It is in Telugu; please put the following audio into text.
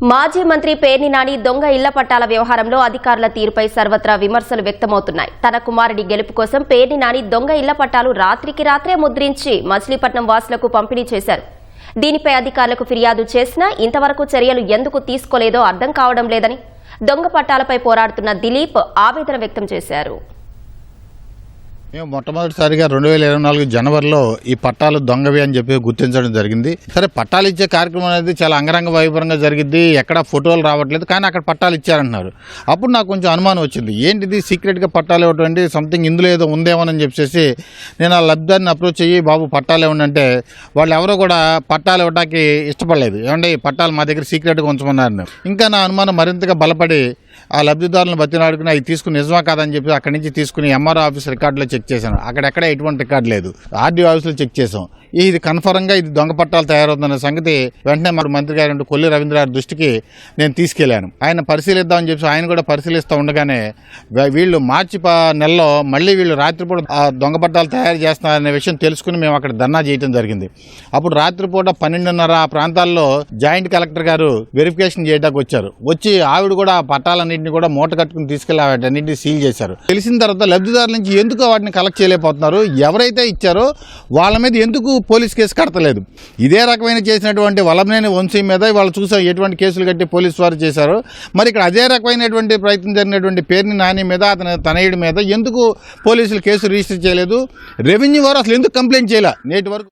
మాజీ మంత్రి పేర్ని నాని దొంగ ఇళ్ల పట్టాల వ్యవహారంలో అధికారుల తీరుపై సర్వత్రా విమర్శలు వ్యక్తమవుతున్నాయి. తన కుమారుడి గెలుపు కోసం పేర్ని నాని దొంగ ఇళ్ల పట్టాలు రాత్రికి రాత్రే ముద్రించి మచిలీపట్నం వాసులకు పంపిణీ చేశారు. దీనిపై అధికారులకు ఫిర్యాదు చేసినా ఇంతవరకు చర్యలు ఎందుకు తీసుకోలేదో అర్థం కావడం లేదని దొంగ పట్టాలపై పోరాడుతున్న దిలీప్ ఆవేదన వ్యక్తం చేశారు. మేము మొట్టమొదటిసారిగా 2024 జనవరిలో ఈ పట్టాలు దొంగవి అని చెప్పి గుర్తించడం జరిగింది. సరే, పట్టాలు ఇచ్చే కార్యక్రమం అనేది చాలా అంగరంగ వైభవంగా జరిగింది. ఎక్కడ ఫోటోలు రావట్లేదు, కానీ అక్కడ పట్టాలు ఇచ్చారంటున్నారు. అప్పుడు నాకు కొంచెం అనుమానం వచ్చింది, ఏంటిది సీక్రెట్గా పట్టాలు ఇవ్వటండి, సంథింగ్ ఇందులో ఏదో ఉందేమోనని చెప్పేసి నేను ఆ లబ్ధిదారిని అప్రోచ్ అయ్యి, బాబు పట్టాలు ఇవ్వండి అంటే వాళ్ళు ఎవరో కూడా పట్టాలు ఇవ్వడానికి ఇష్టపడలేదు. ఏమంటే పట్టాలు మా దగ్గర సీక్రెట్గా ఉంచమన్నారు. ఇంకా నా అనుమానం మరింతగా బలపడి ఆ లబ్ధిదారులను బతిలాడుకుని అవి తీసుకుని నిజమా కాదని చెప్పి అక్కడి నుంచి తీసుకుని ఎంఆర్ఓ ఆఫీస్ రికార్డులో చెక్ చేశాను. అక్కడెక్కడ ఎటువంటి రికార్డు లేదు. ఆర్డీఓ ఆఫీసులో చెక్ చేసాం. ఇది కన్ఫర్మ్గా ఇది దొంగ పట్టాలు తయారవుతున్న సంగతి వెంటనే మరి మంత్రి గారు కొల్లి రవీంద్ర గారి దృష్టికి నేను తీసుకెళ్లాను. ఆయన పరిశీలిద్దామని చెప్పి ఆయన కూడా పరిశీలిస్తూ ఉండగానే వీళ్ళు మార్చి నెలలో మళ్ళీ వీళ్ళు రాత్రిపూట దొంగ పట్టాలు తయారు చేస్తున్నారనే విషయం తెలుసుకుని మేము అక్కడ ధర్నా చేయడం జరిగింది. అప్పుడు రాత్రిపూట 12:30 ఆ ప్రాంతాల్లో జాయింట్ కలెక్టర్ గారు వెరిఫికేషన్ చేయడానికి వచ్చారు. వచ్చి ఆవిడ కూడా ఆ పట్టాలన్నింటినీ కూడా మూట కట్టుకుని తీసుకెళ్లి వాటన్నింటినీ సీల్ చేశారు. తెలిసిన తర్వాత లబ్ధిదారుల నుంచి ఎందుకు వాటిని కలెక్ట్ చేయలేకపోతున్నారు, ఎవరైతే ఇచ్చారో వాళ్ళ మీద ఎందుకు పోలీస్ కేసు కడతలేదు. ఇదే రకమైన చేసినటువంటి వల్లభనేని వంశీ మీద వాళ్ళు చూసారు ఎటువంటి కేసులు కట్టి పోలీసు వారు చేశారు. మరి ఇక్కడ అదే రకమైనటువంటి ప్రయత్నం జరిగినటువంటి పేర్ని నాని మీద అతని తనయుడి మీద ఎందుకు పోలీసులు కేసు రిజిస్టర్ చేయలేదు, రెవెన్యూ వారు అసలు ఎందుకు కంప్లైంట్ చేయలే నేటి వరకు.